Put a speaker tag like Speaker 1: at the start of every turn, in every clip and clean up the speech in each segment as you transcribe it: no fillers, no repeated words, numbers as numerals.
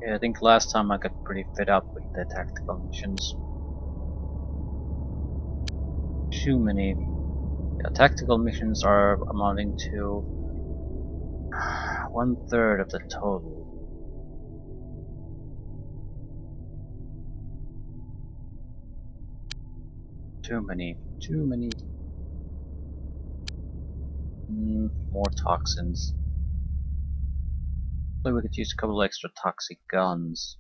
Speaker 1: Yeah, I think last time I got pretty fed up with the tactical missions. Too many. Yeah, tactical missions are amounting to 1/3 of the total. Too many. Too many. More toxins. Maybe we could use a couple extra toxic guns.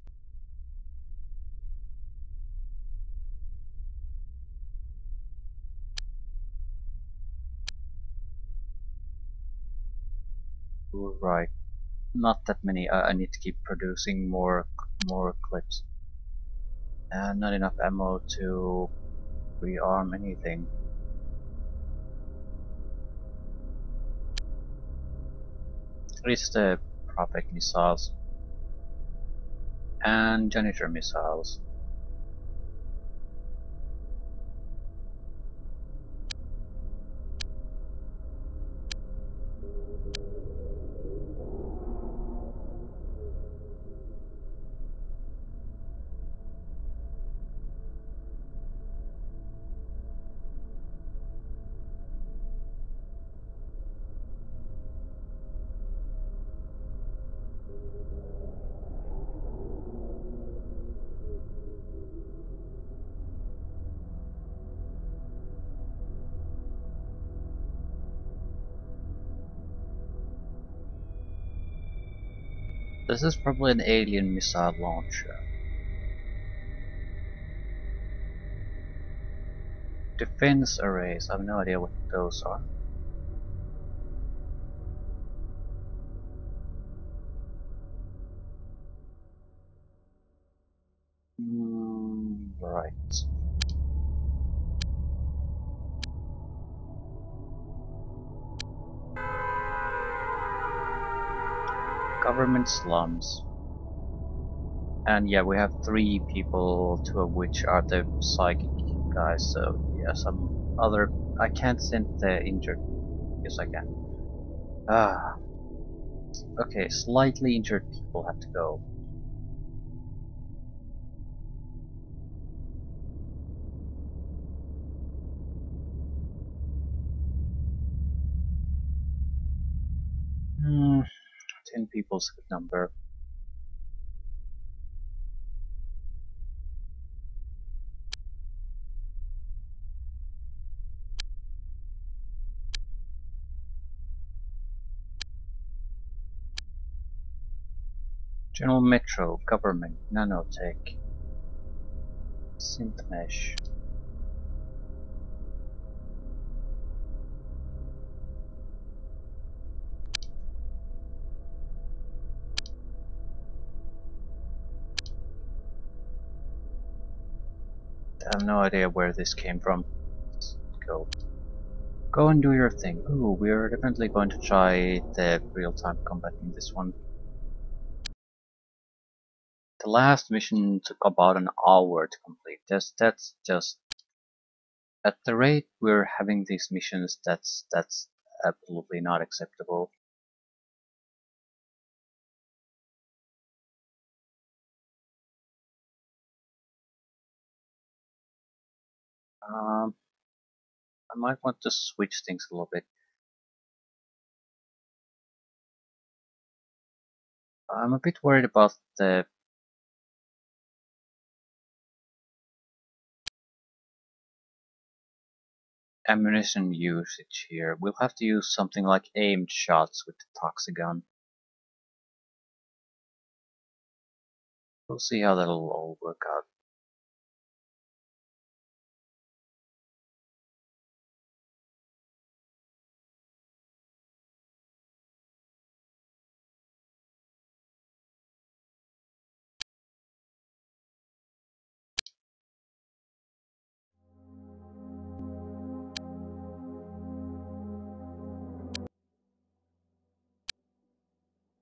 Speaker 1: Right. Not that many. I need to keep producing more clips. And not enough ammo to rearm anything. At least the Prophet missiles. And Janitor missiles. This is probably an alien missile launcher. Defense arrays, I have no idea what those are. Right. Government slums. And yeah, we have 3 people, 2 of which are the psychic guys, so yeah, some other... I can't send the injured. Yes, I can. Ah, okay, slightly injured people have to go. Hmm, 10 people's a good number. General Metro, Government, Nanotech, Synthmesh. I have no idea where this came from. Let's go. Go and do your thing. Ooh, we're definitely going to try the real-time combat in this one. The last mission took about an hour to complete. That's just... At the rate we're having these missions, that's absolutely not acceptable. Um, I might want to switch things a little bit. I'm a bit worried about the ammunition usage here. We'll have to use something like aimed shots with the Toxigun. We'll see how that'll all work out.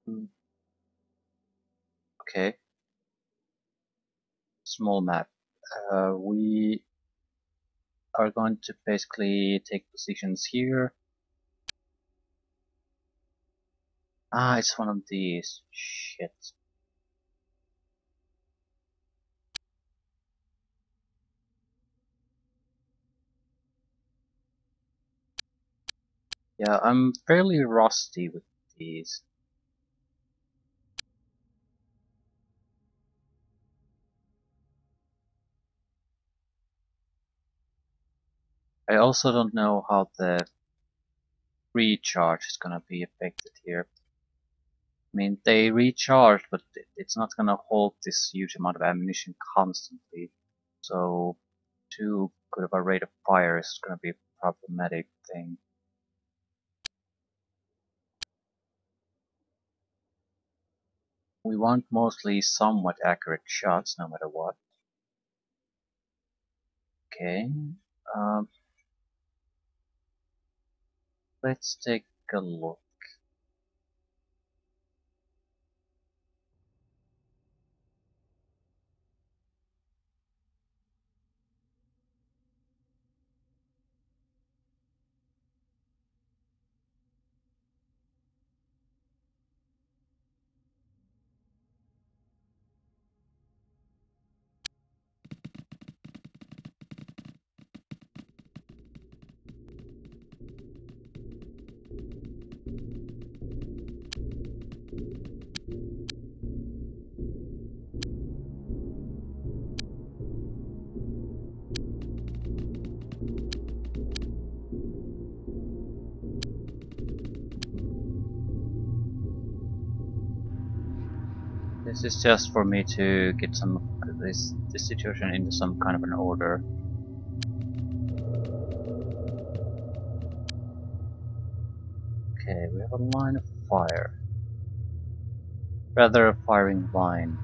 Speaker 1: Hmm, okay, small map. We are going to basically take positions here. Ah, it's one of these. Shit. Yeah, I'm fairly rusty with these. I also don't know how the recharge is gonna be affected here. I mean, they recharge, but it's not gonna hold this huge amount of ammunition constantly. So, too good of a rate of fire is gonna be a problematic thing. We want mostly somewhat accurate shots, no matter what. Okay. Um, let's take a look. This is just for me to get this situation into some kind of an order. Okay, we have a line of fire. Rather a firing line.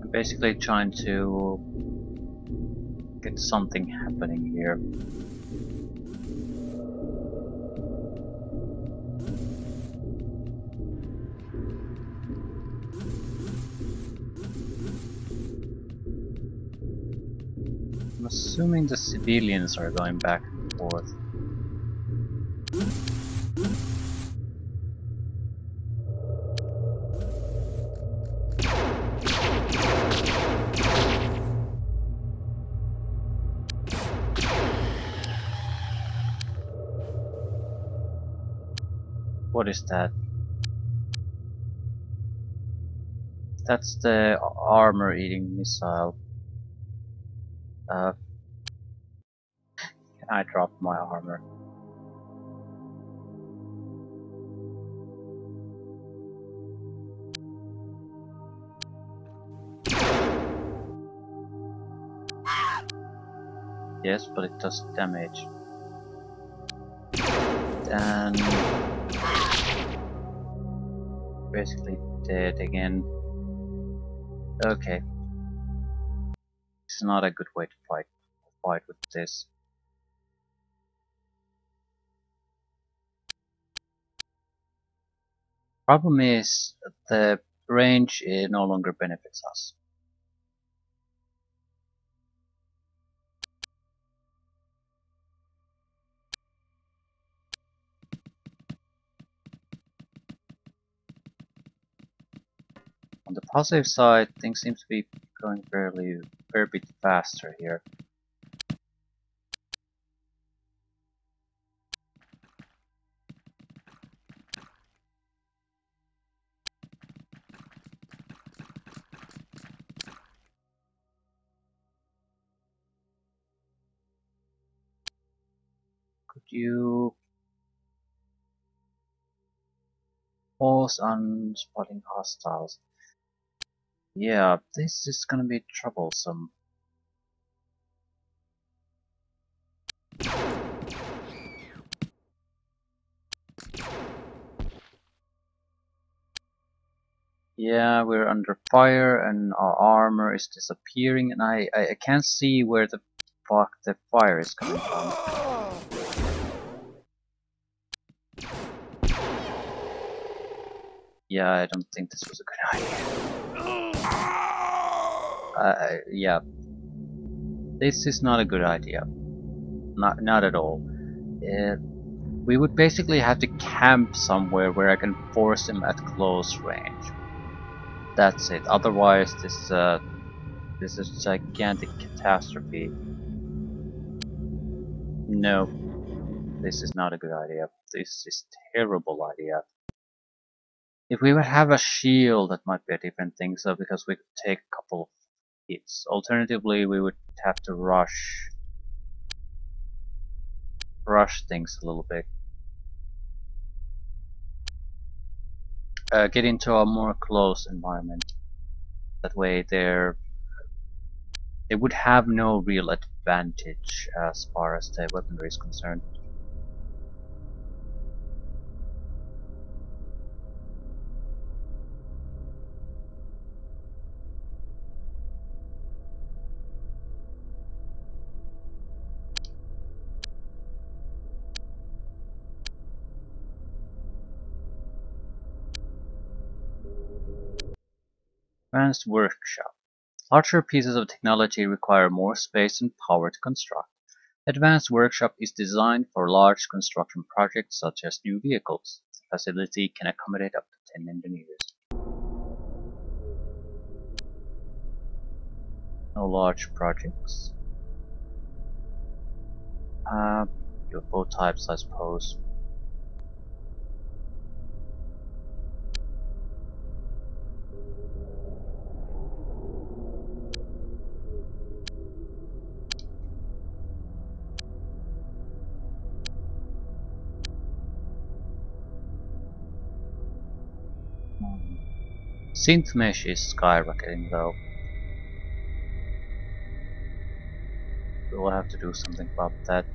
Speaker 1: I'm basically trying to get something happening here. I'm assuming the civilians are going back and forth. What is that? That's the armor-eating missile. I dropped my armor. Yes, but it does damage. And basically dead again. Okay. This is not a good way to fight with this. Problem is the range no longer benefits us. On the positive side, things seem to be going very bit faster here. Could you pause on spotting hostiles? Yeah, this is gonna be troublesome. Yeah, we're under fire and our armor is disappearing, and I can't see where the fuck the fire is coming from. Yeah, I don't think this was a good idea. Yeah, this is not a good idea. Not at all. We would basically have to camp somewhere where I can force him at close range. That's it. Otherwise, this is a gigantic catastrophe. No, this is not a good idea. This is terrible idea. If we would have a shield, that might be a different thing. So because we could take a couple of hits. Alternatively, we would have to rush things a little bit. Get into a more close environment. That way they would have no real advantage as far as the weaponry is concerned. Advanced Workshop. Larger pieces of technology require more space and power to construct. Advanced Workshop is designed for large construction projects such as new vehicles. The facility can accommodate up to 10 engineers. No large projects. UFO types, I suppose. Synth mesh is skyrocketing though. We'll have to do something about that.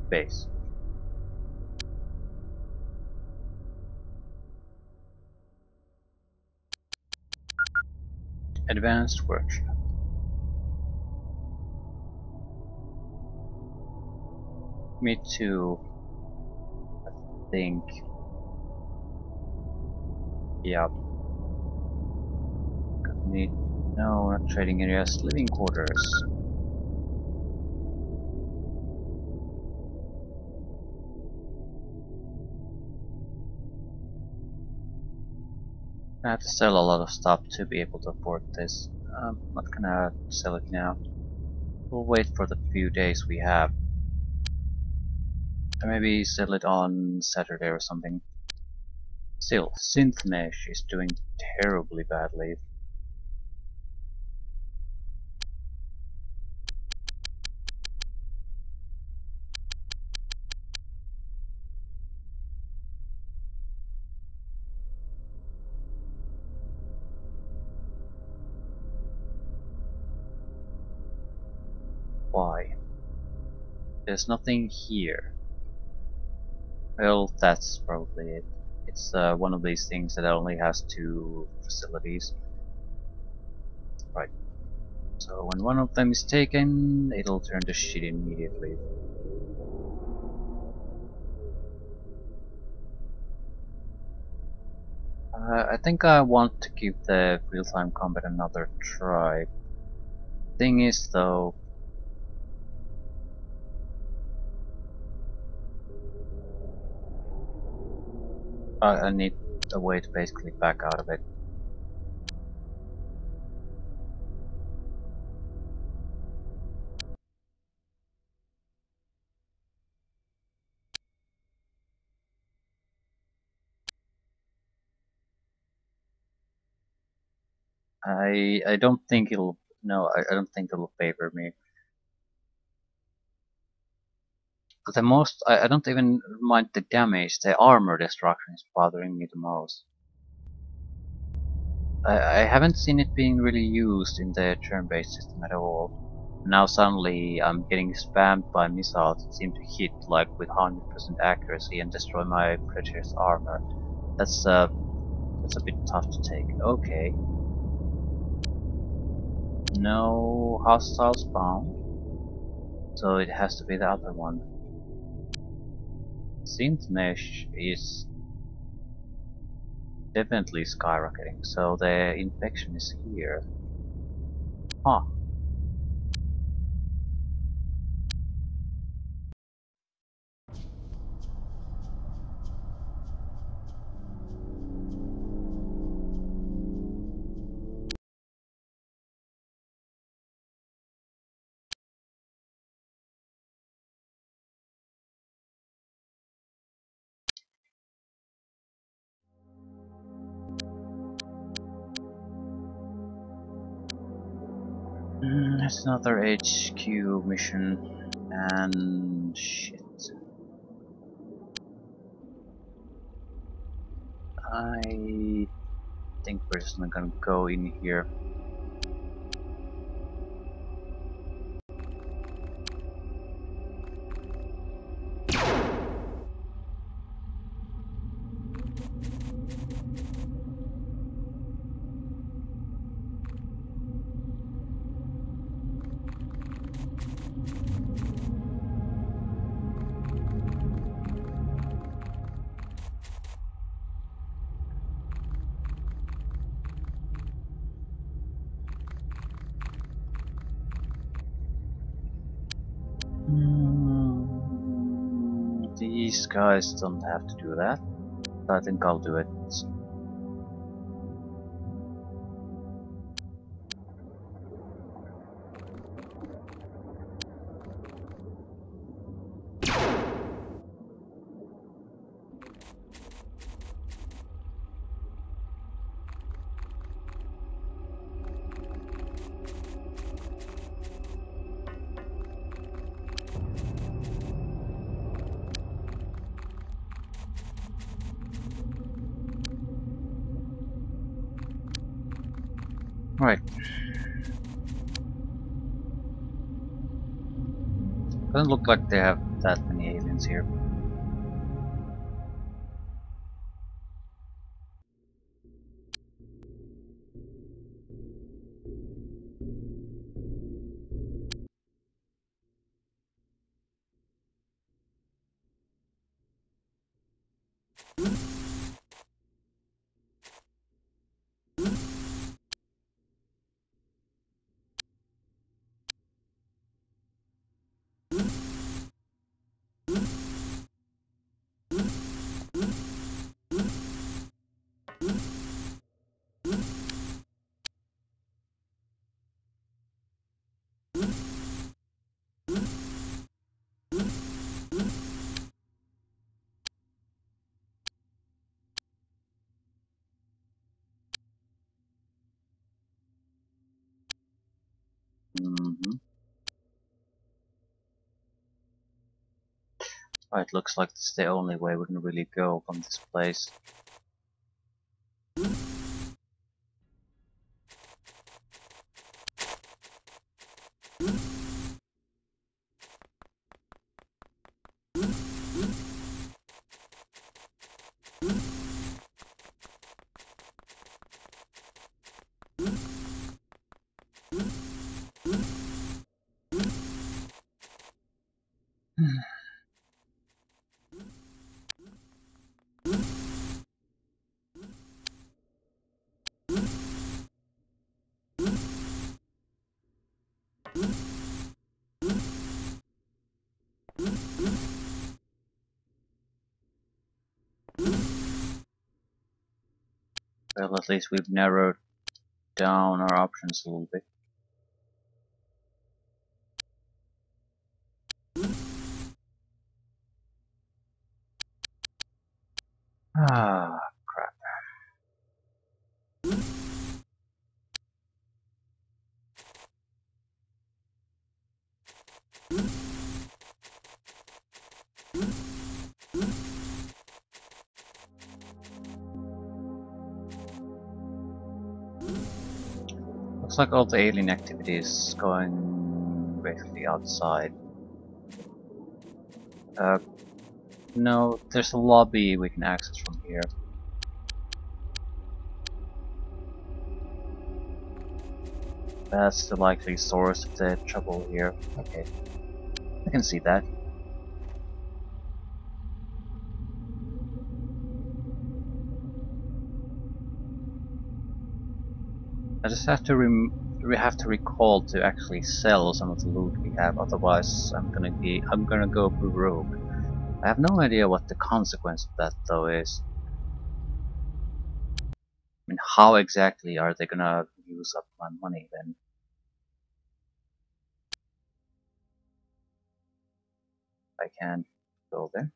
Speaker 1: Base. Advanced Workshop. Me too. I think. Yeah. Need. No, not trading areas. Living quarters. I have to sell a lot of stuff to be able to afford this. I'm not gonna sell it now. We'll wait for the few days we have. Or maybe sell it on Saturday or something. Still, Synth Mesh is doing terribly badly. Why? There's nothing here. Well, that's probably it. It's one of these things that only has 2 facilities. Right. So when one of them is taken, it'll turn to shit immediately. I think I want to give the real-time combat another try. Thing is though, I need a way to basically back out of it. I don't think it'll, no, I don't think it'll favor me. But the most, I don't even mind the damage, the armor destruction is bothering me the most. I haven't seen it being really used in the turn-based system at all. Now suddenly I'm getting spammed by missiles that seem to hit like with 100% accuracy and destroy my precious armor. That's a bit tough to take. Okay. No hostile spawn. So it has to be the other one. Synth mesh is definitely skyrocketing, so the infection is here. Huh. That's another HQ mission, and shit. I think we're just not gonna go in here. These guys don't have to do that. I think I'll do it. Right. Doesn't look like they have that many aliens here. Right, looks like this is the only way we can really go from this place. Well, at least we've narrowed down our options a little bit. Ah, crap. Looks like all the alien activity is going basically outside. No, there's a lobby we can access from here. That's the likely source of the trouble here. Okay, I can see that. I just have to recall to actually sell some of the loot we have. Otherwise, I'm gonna go rogue. I have no idea what the consequence of that though is. I mean, how exactly are they gonna use up my money then? I can't go there.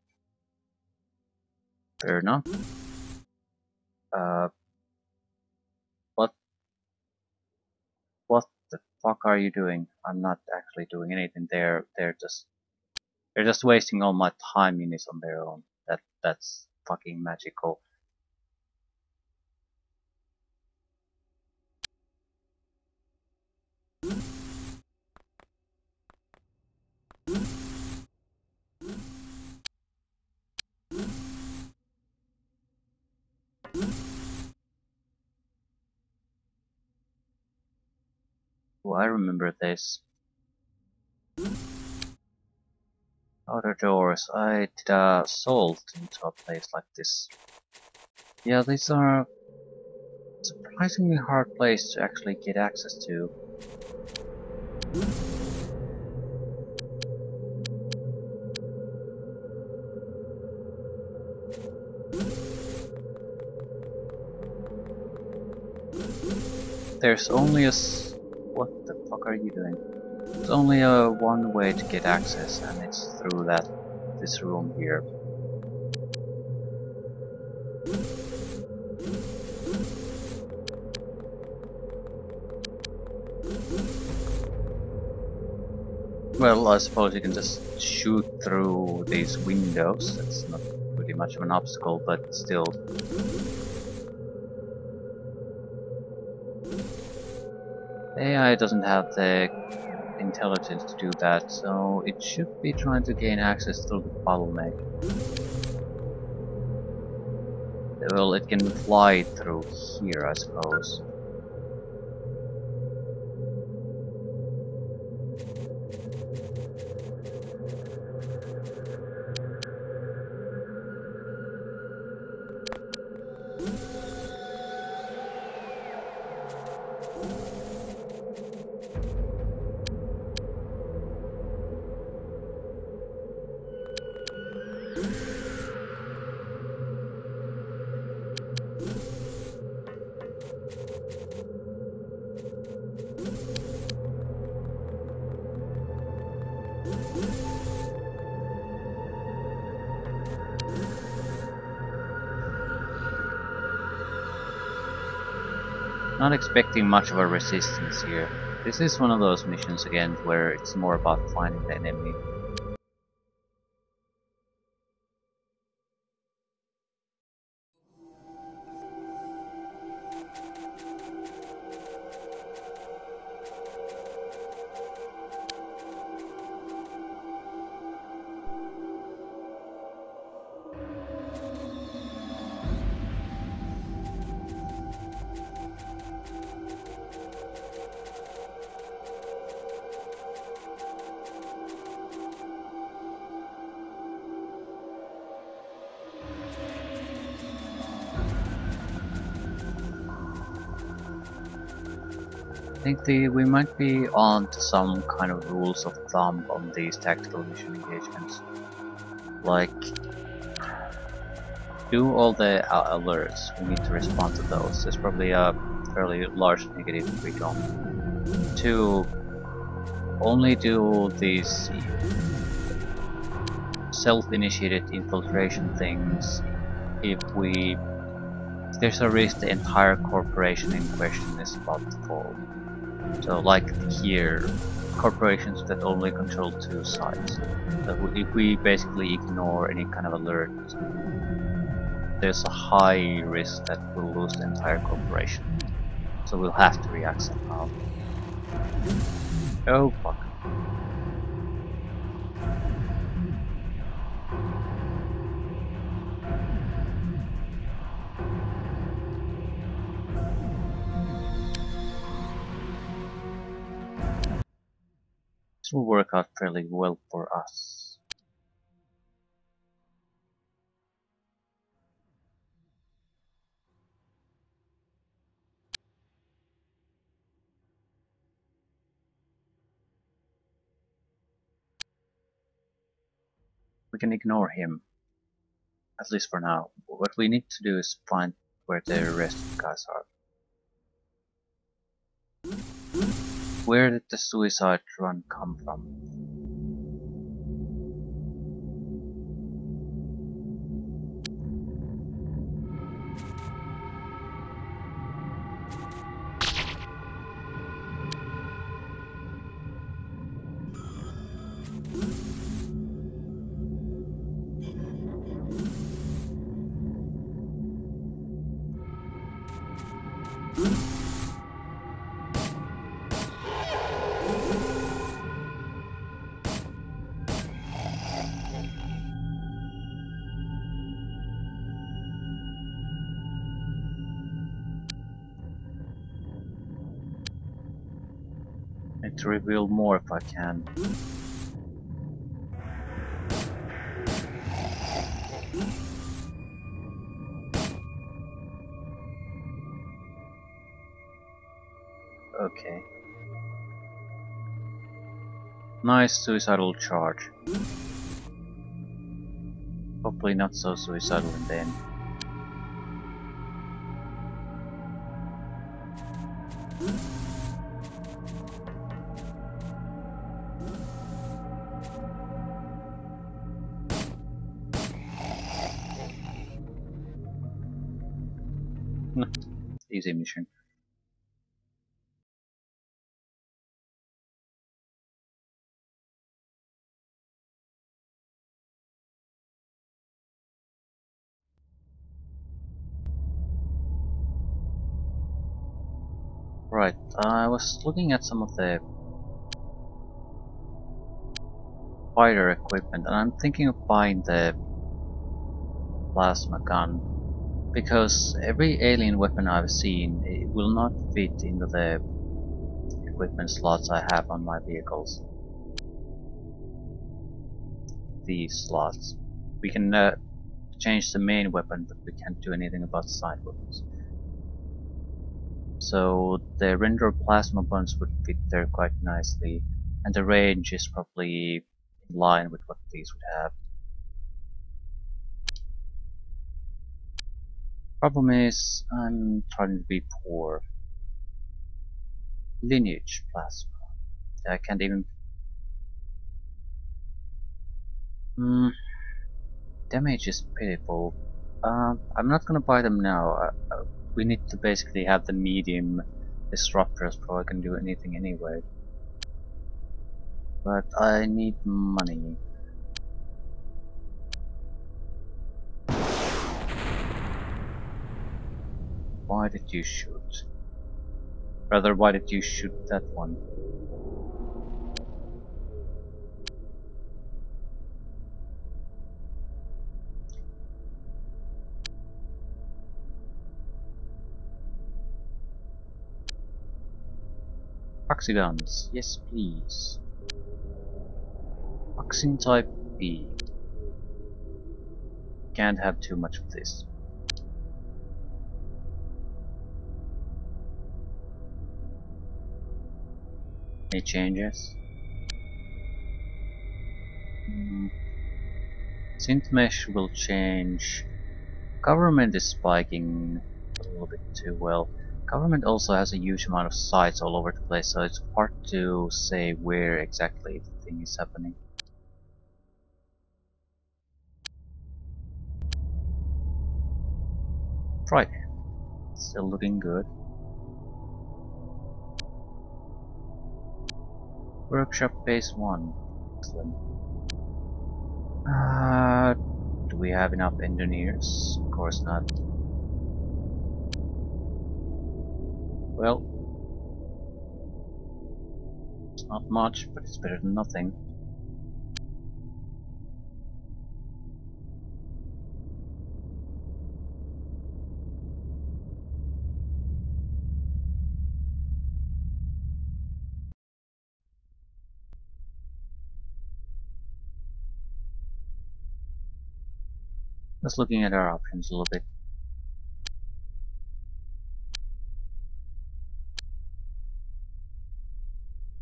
Speaker 1: Fair enough. What? What the fuck are you doing? I'm not actually doing anything. They're just wasting all my time units on their own. That's fucking magical. Oh, I remember this. Outer doors. I did a assault into a place like this. Yeah, these are surprisingly hard place to actually get access to. There's only what the fuck are you doing? There's only one way to get access, and it's through this room here. Well, I suppose you can just shoot through these windows. That's not really much of an obstacle, but still. AI doesn't have the intelligence to do that, so it should be trying to gain access through the bottleneck. Well, it can fly through here, I suppose. Not expecting much of a resistance here. This is one of those missions again where it's more about finding the enemy. I think we might be on to some kind of rules of thumb on these tactical mission engagements. Like, do all the alerts, we need to respond to those. There's probably a fairly large negative recon. 2, only do these self-initiated infiltration things if there's a risk the entire corporation in question is about to fall. So like here, corporations that only control 2 sites. So if we basically ignore any kind of alert, there's a high risk that we'll lose the entire corporation. So we'll have to react somehow. Oh fuck. This will work out fairly well for us. We can ignore him, at least for now. What we need to do is find where the rest of the guys are. Where did the suicide run come from? I need to reveal more if I can. Okay. Nice suicidal charge. Hopefully not so suicidal in the end. Easy mission. Right, I was looking at some of the fighter equipment and I'm thinking of buying the plasma gun because every alien weapon I've seen it will not fit into the equipment slots I have on my vehicles. These slots. We can change the main weapon, but we can't do anything about side weapons. So the render plasma buns would fit there quite nicely, and the range is probably in line with what these would have. Problem is, I'm trying to be poor. Lineage plasma. I can't even. Damage is pitiful. I'm not gonna buy them now. We need to basically have the medium disruptors before I can do anything anyway. But I need money. Why did you shoot? Rather, why did you shoot that one? Oxygons, yes please. Oxyn type B. Can't have too much of this. Any changes? Synth mesh will change. Government is spiking a little bit too well. Government also has a huge amount of sites all over the place, so it's hard to say where exactly the thing is happening. Right. Still looking good. Workshop phase 1. Excellent. Do we have enough engineers? Of course not. Well, it's not much, but it's better than nothing. Just looking at our options a little bit.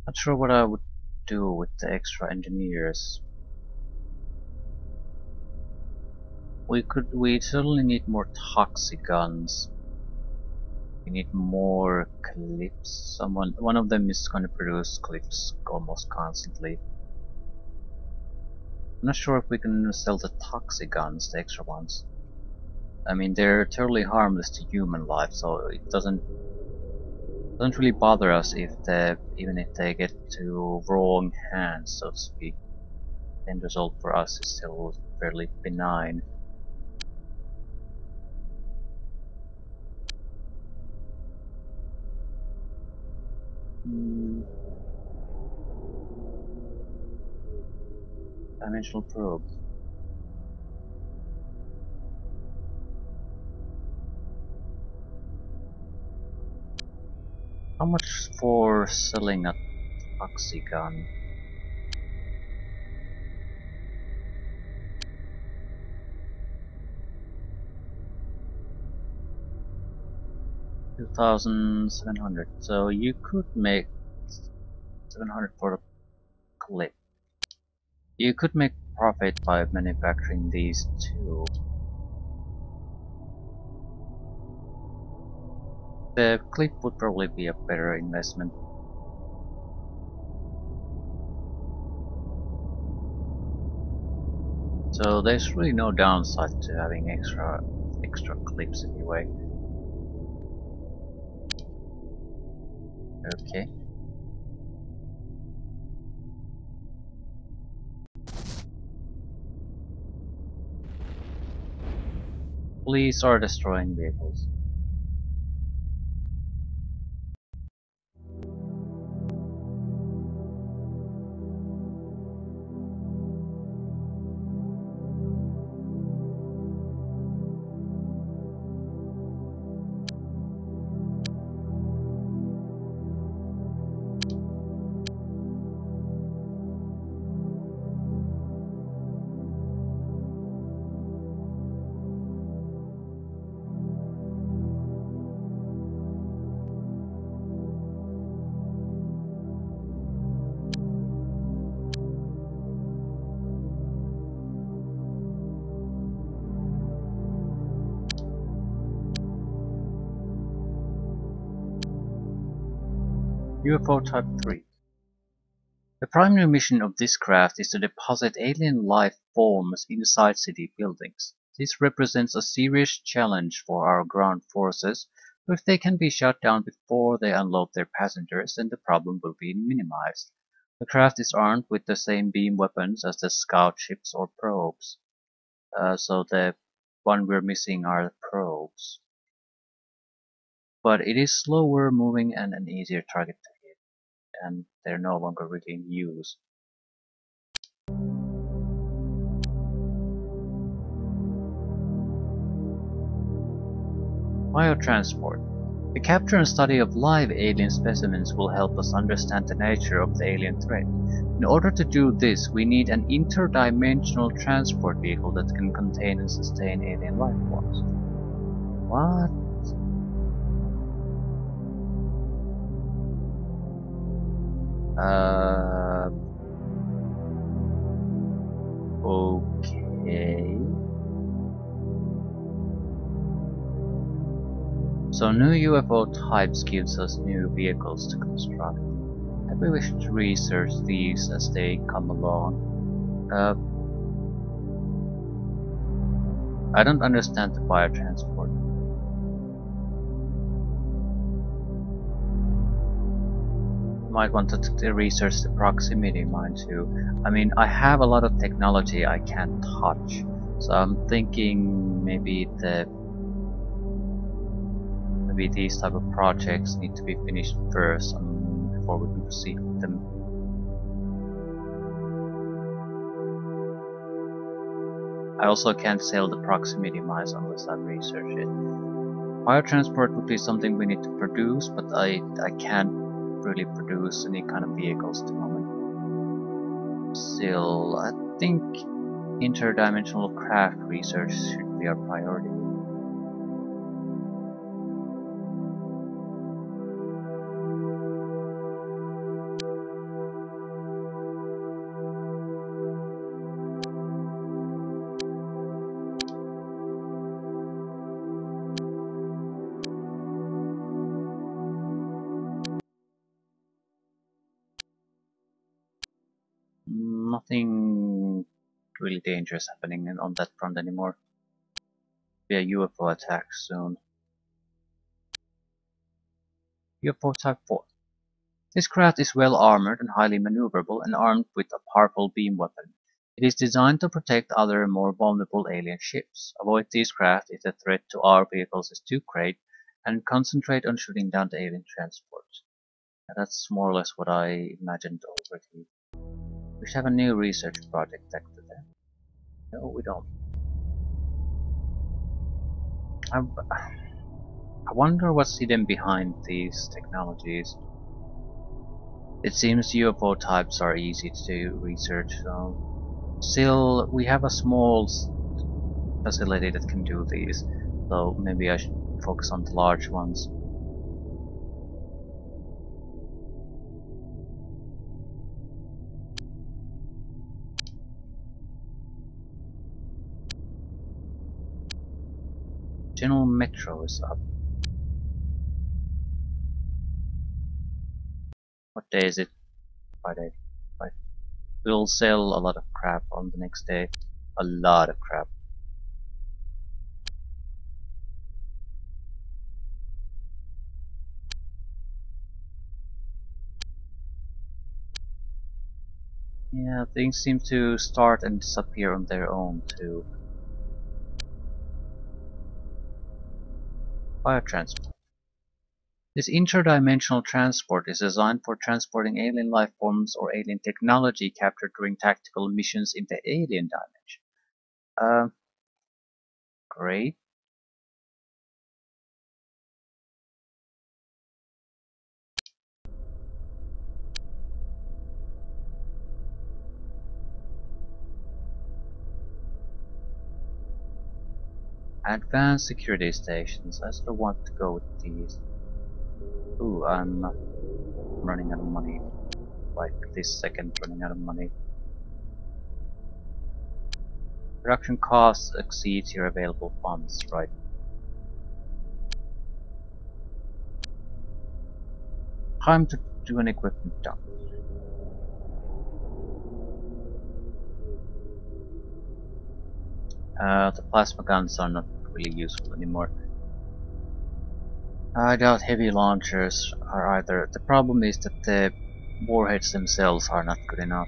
Speaker 1: Not sure what I would do with the extra engineers. We certainly need more toxic guns. We need more clips. One of them is going to produce clips almost constantly. I'm not sure if we can sell the toxic guns, the extra ones. I mean, they're totally harmless to human life, so it doesn't really bother us even if they get to wrong hands, so to speak. The end result for us is still fairly benign. Dimensional probe. How much for selling a toxic gun? $2,700. So you could make 700 for a clip. You could make profit by manufacturing these too. The clip would probably be a better investment. So there's really no downside to having extra clips anyway. Okay. Police are destroying vehicles. UFO Type 3. The primary mission of this craft is to deposit alien life forms inside city buildings. This represents a serious challenge for our ground forces, but if they can be shot down before they unload their passengers, then the problem will be minimized. The craft is armed with the same beam weapons as the scout ships or probes. So the one we're missing are the probes. But it is slower moving and an easier target to hit, and they're no longer really in use. Biotransport. The capture and study of live alien specimens will help us understand the nature of the alien threat. In order to do this, we need an interdimensional transport vehicle that can contain and sustain alien life forms. What? Okay. So new UFO types gives us new vehicles to construct. Maybe we should research these as they come along. I don't understand the biotransport. Might want to research the proximity mine too. I mean, I have a lot of technology I can't touch, so I'm thinking maybe these type of projects need to be finished first before we can proceed with them. I also can't sell the proximity mines unless I research it. Biotransport would be something we need to produce, but I can't really produce any kind of vehicles at the moment. Still, I think interdimensional craft research should be be our priority. Nothing really dangerous happening on that front anymore. Be a UFO attack soon. UFO Type 4. This craft is well armored and highly maneuverable and armed with a powerful beam weapon. It is designed to protect other more vulnerable alien ships. Avoid these craft if the threat to our vehicles is too great, and concentrate on shooting down the alien transports. That's more or less what I imagined already. We should have a new research project active there. No, we don't. I wonder what's hidden behind these technologies. It seems UFO types are easy to research, so still we have a small facility that can do these, so maybe I should focus on the large ones. General Metro is up. What day is it? Friday. Right. We'll sell a lot of crap on the next day. A lot of crap. Yeah, things seem to start and disappear on their own too. Biotransport. This interdimensional transport is designed for transporting alien life forms or alien technology captured during tactical missions in the alien dimension. Great. Advanced security stations. I sort of want to go with these. Ooh, I'm running out of money. Like this second, running out of money. Production costs exceeds your available funds, right? Time to do an equipment dump. The plasma guns are not really useful anymore. I doubt heavy launchers are either. The problem is that the warheads themselves are not good enough.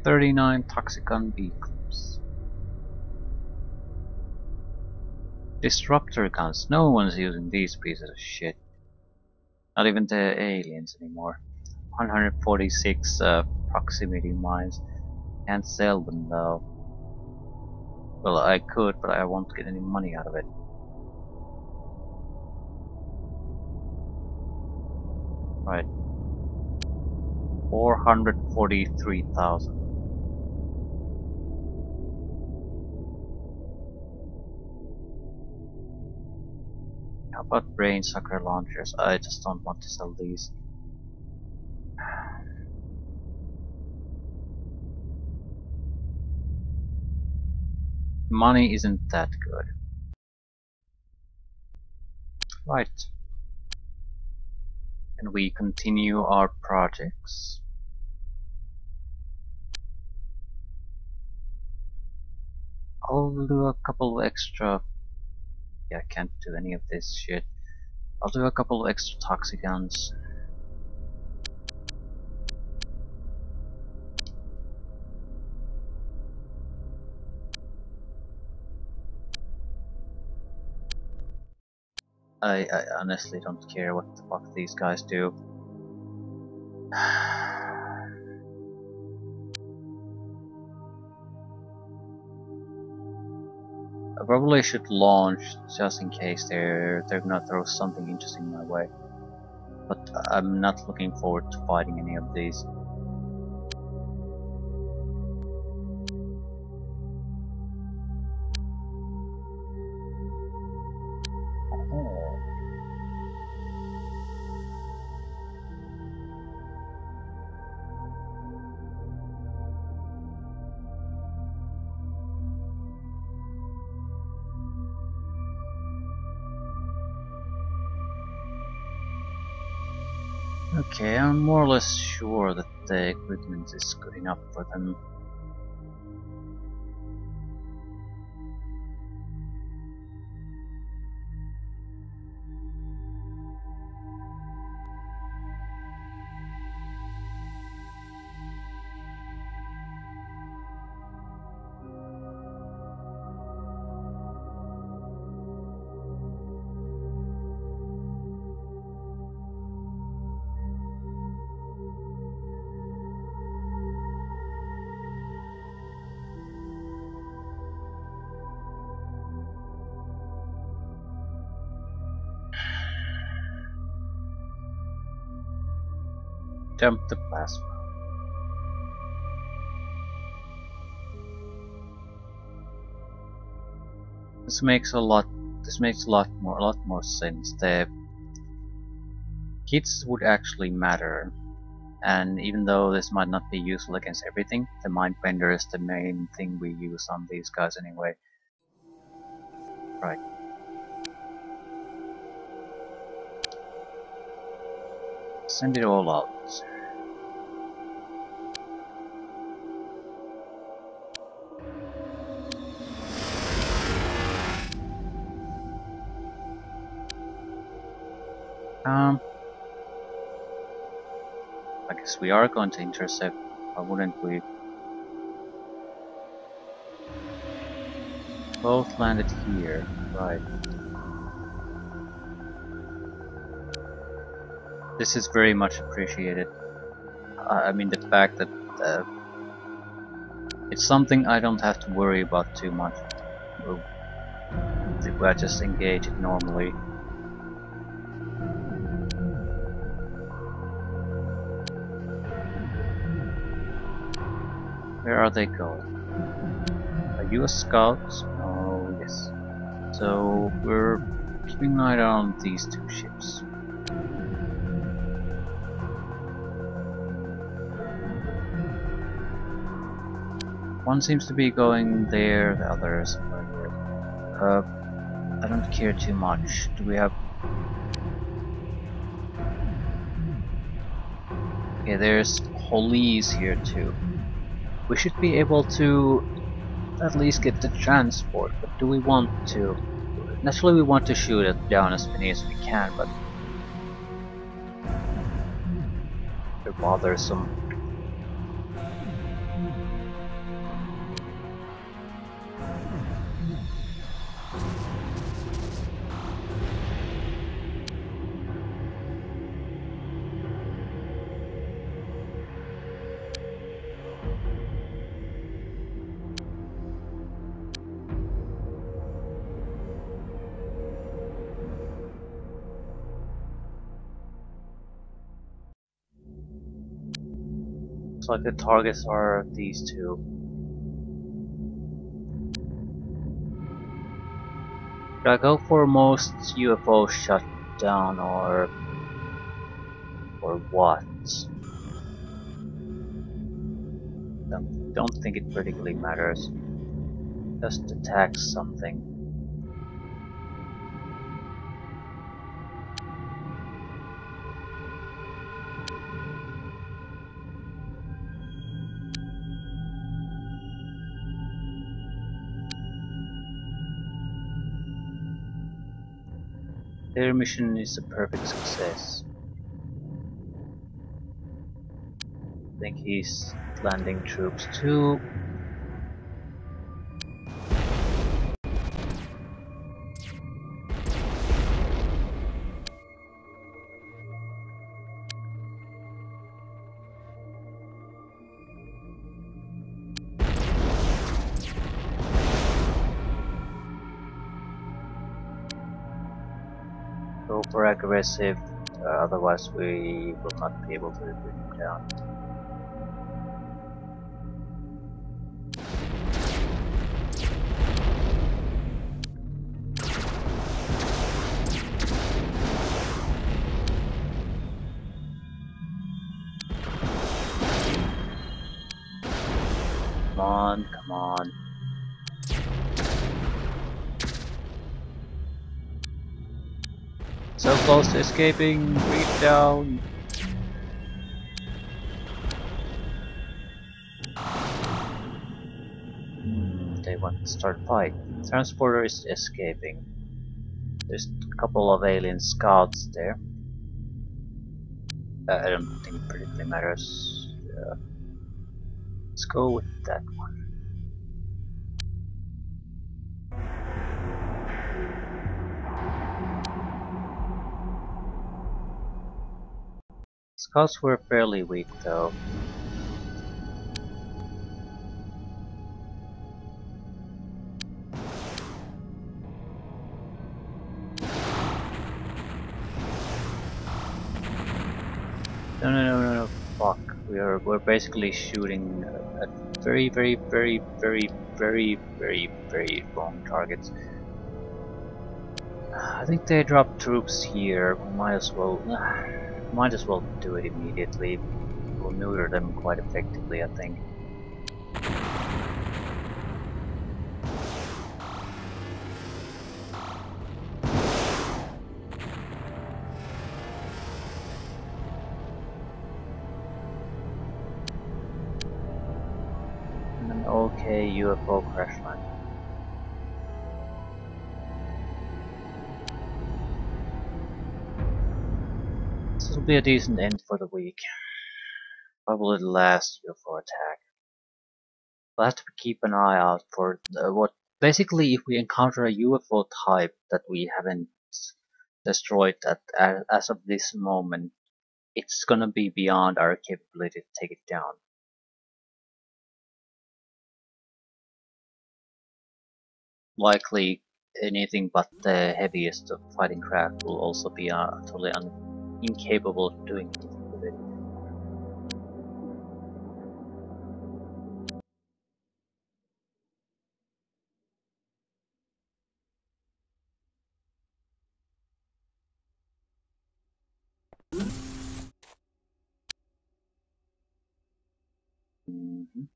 Speaker 1: "39 Toxicon B-clips. Disruptor guns. No one's using these pieces of shit. Not even the aliens anymore. 146 proximity mines. Can't sell them though. Well, I could, but I won't get any money out of it. Right. 443,000. How about brain sucker launchers? I just don't want to sell these. Money isn't that good. Right. And we continue our projects. I'll do a couple of extra. Yeah, I can't do any of this shit. I'll do a couple of extra toxicons. I honestly don't care what the fuck these guys do. I probably should launch just in case they're gonna throw something interesting my way. But I'm not looking forward to fighting any of these. Okay, I'm more or less sure that the equipment is good enough for them. Dump the plasma. This makes a lot more sense. The kits would actually matter. And even though this might not be useful against everything, the Mindbender is the main thing we use on these guys anyway. Right. Send it all out. I guess we are going to intercept, why wouldn't we? Both landed here, right. This is very much appreciated. I mean the fact that it's something I don't have to worry about too much. If I just engage it normally. Where are they going? Are you a scout? Oh, yes. So we're keeping an eye on these two ships. One seems to be going there, the other is going here. I don't care too much. Do we have... Okay, there's Hollies here too. We should be able to at least get the transport, but do we want to? Naturally we want to shoot it down as many as we can, but they're bothersome. Looks like the targets are these two. Should I go for most UFO shut down or what? Don't think it particularly matters. Just attack something. Their mission is a perfect success. I think he's landing troops too. Go for aggressive, otherwise we will not be able to bring him down. Come on, come on. So close to escaping, reach down. they want to start a fight. Transporter is escaping. There's a couple of alien scouts there. I don't think it particularly matters. Let's go with that one. Scouts were fairly weak though. No, fuck. We're basically shooting at very wrong targets. I think they dropped troops here. We might as well do it immediately. We'll neuter them quite effectively, I think. And an okay UFO crash landing. This will be a decent end for the week. Probably the last UFO attack. We'll have to keep an eye out for what. Basically, if we encounter a UFO type that we haven't destroyed as of this moment, it's gonna be beyond our capability to take it down. Likely anything but the heaviest of fighting craft will also be totally incapable of doing anything with it. Mhm.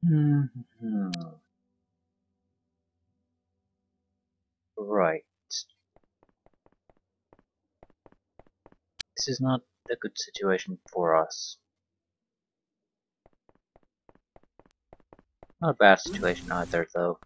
Speaker 1: Mhm. Right. This is not a good situation for us. Not a bad situation either, though.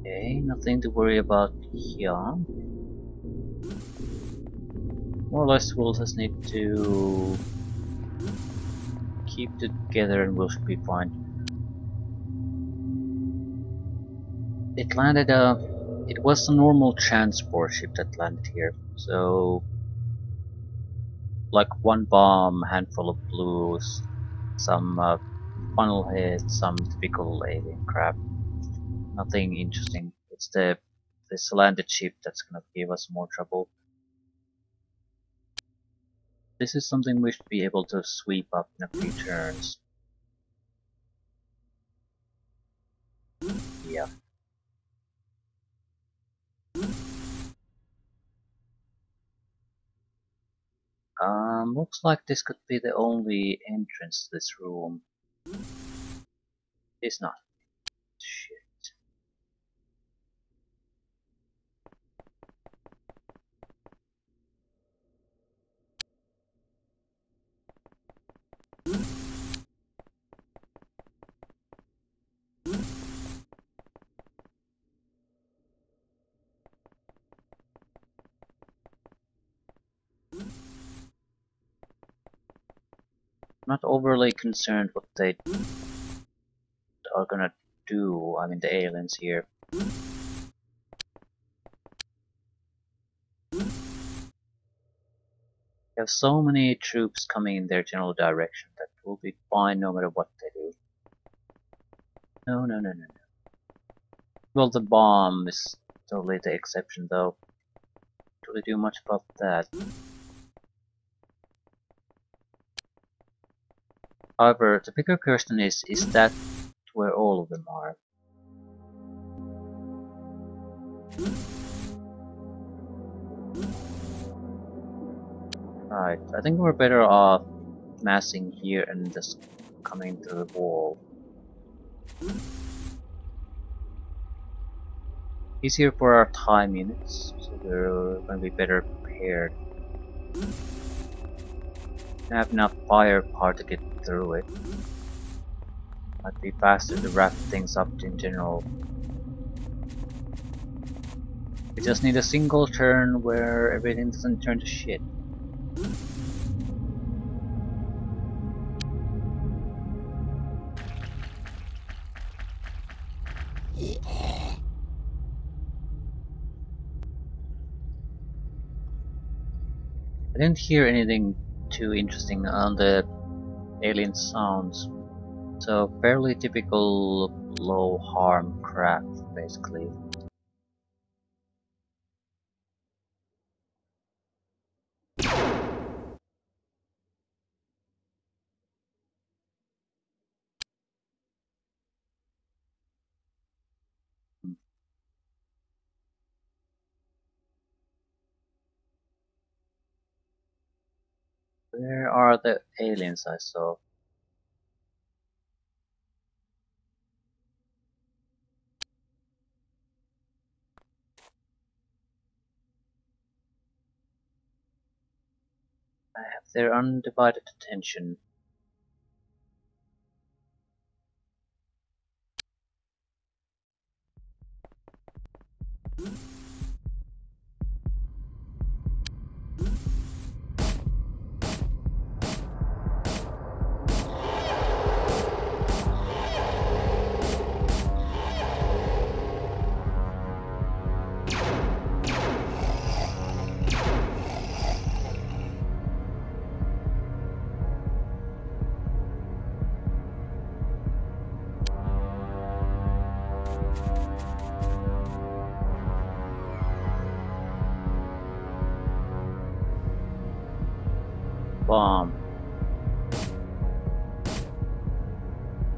Speaker 1: Okay, nothing to worry about here. More or less we'll just need to keep together and we'll be fine. It landed it was a normal transport ship that landed here, so like one bomb, handful of blues, some funnel hits, some typical alien crap. Nothing interesting. It's this landed ship that's gonna give us more trouble. This is something we should be able to sweep up in a few turns. Yeah. Looks like this could be the only entrance to this room. It's not. Shit. not overly concerned what they are gonna do. I mean, the aliens here. They have so many troops coming in their general direction that will be fine no matter what they do. No, no, no, no, no. Well, the bomb is totally the exception, though. Do they do much about that? However, the bigger question is that where all of them are? Right, I think we're better off massing here and just coming through the wall. Easier for our time units, so we're gonna be better prepared. Have enough firepower to get through it. Might be faster to wrap things up in general. We just need a single turn where everything doesn't turn to shit. I didn't hear anything too interesting on the alien sounds. So fairly typical low harm craft, basically. Where are the aliens I saw? I have their undivided attention. Bomb.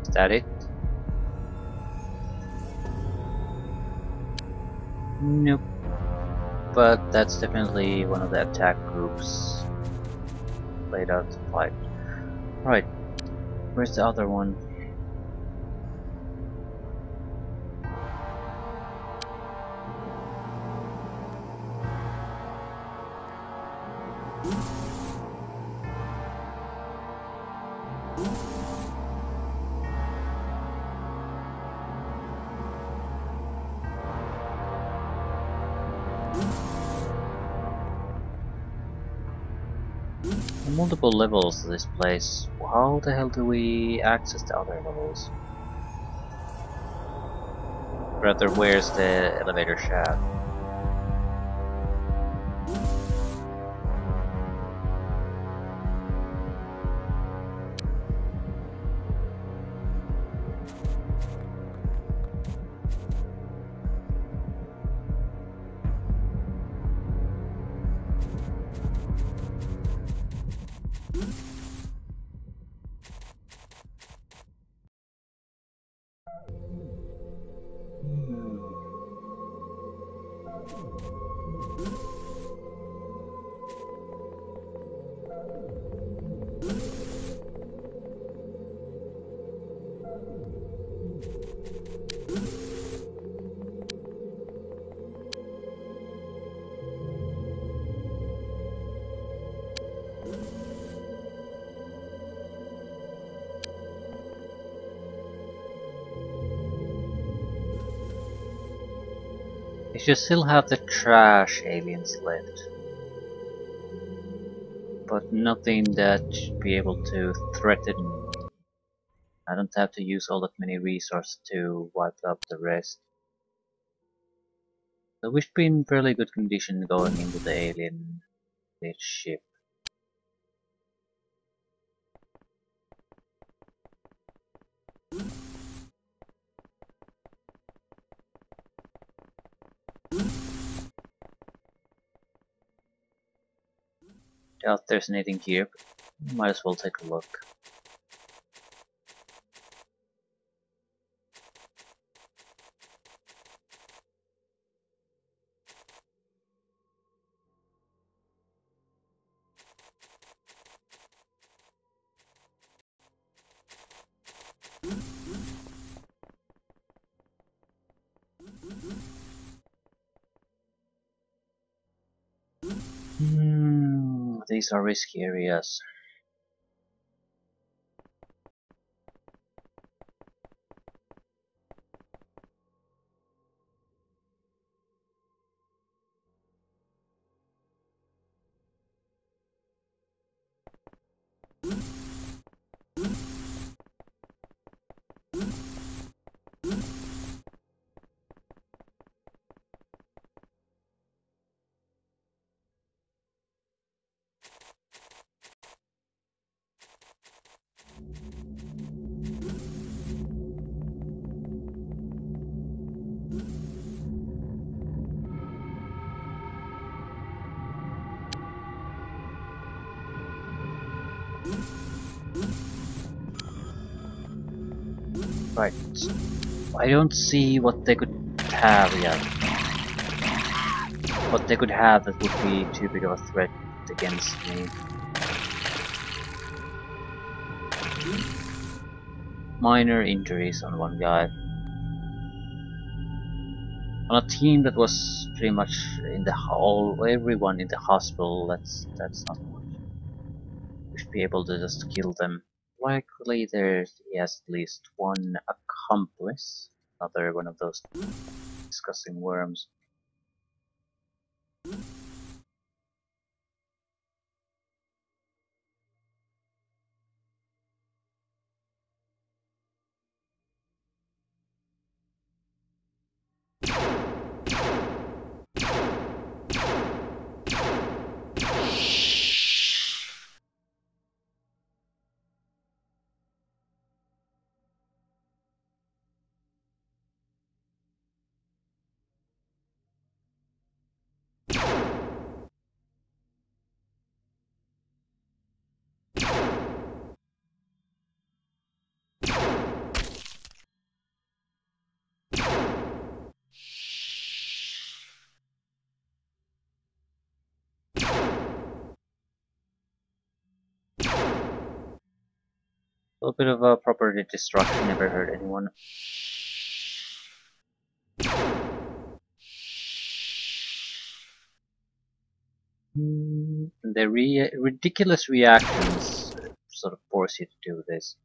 Speaker 1: Is that it? Nope. But that's definitely one of the attack groups laid out to fight. Right. Where's the other one? Multiple levels to this place. How the hell do we access the other levels? Rather, where's the elevator shaft? You should still have the trash aliens left. but nothing that should be able to threaten me. I don't have to use all that many resources to wipe up the rest. So we should be in fairly good condition going into the alien ship. Doubt there's anything here, but might as well take a look. These are risky areas. Right. I don't see what they could have yet. What they could have that would be too big of a threat against me. Minor injuries on one guy. On a team that was pretty much in the everyone in the hospital, that's not much. We should be able to just kill them. Likely he has at least one accomplice. Another one of those disgusting worms. A little bit of a property destruction, never hurt anyone. The ridiculous reactions sort of force you to do this.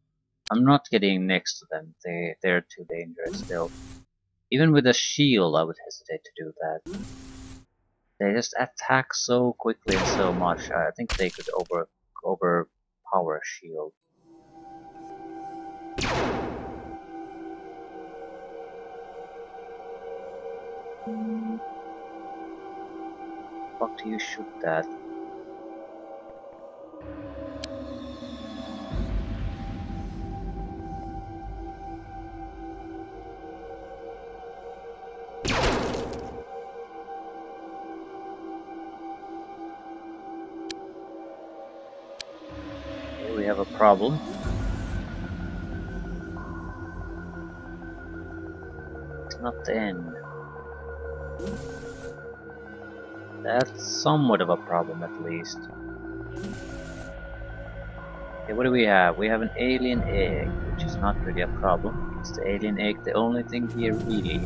Speaker 1: I'm not getting next to them, they're too dangerous still. Even with a shield I would hesitate to do that. They just attack so quickly and so much, I think they could overpower a shield. Fuck do you shoot that? Okay, we have a problem. It's not the end. That's somewhat of a problem, at least. Okay, what do we have? We have an alien egg, which is not really a problem. Is the alien egg the only thing here, really?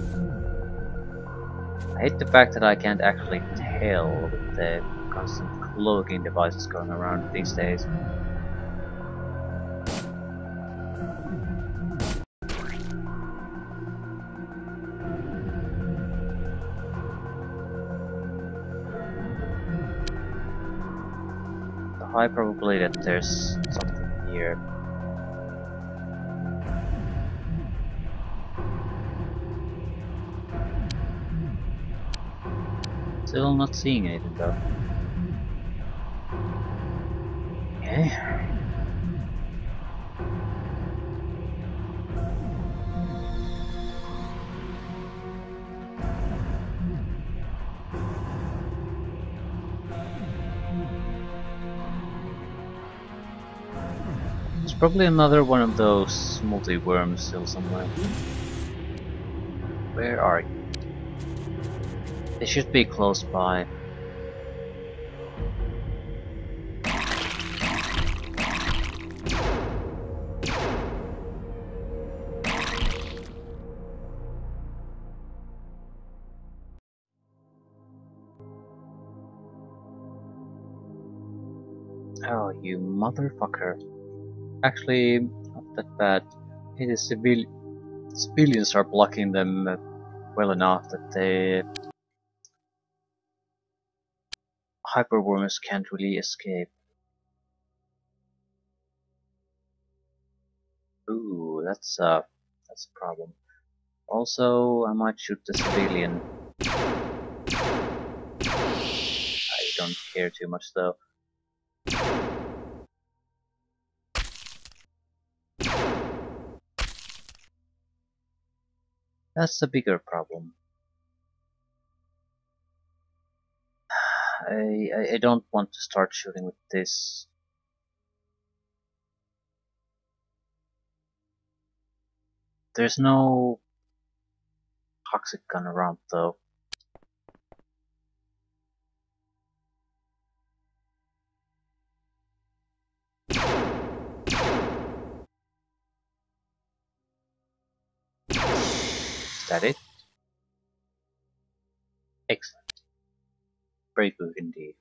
Speaker 1: I hate the fact that I can't actually tell with the constant cloaking devices going around these days. high probability that there's something here. Still not seeing anything though. Okay. There's probably another one of those multi-worms still somewhere. Where are you? They should be close by. Oh, you motherfucker. Actually, not that bad. Hey, the civilians are blocking them well enough that the hyperworms can't really escape. Ooh, that's a problem. Also, I might shoot the civilian. I don't care too much though. That's the bigger problem. I don't want to start shooting with this. There's no toxic gun around though. Is that it? Excellent. Very good indeed.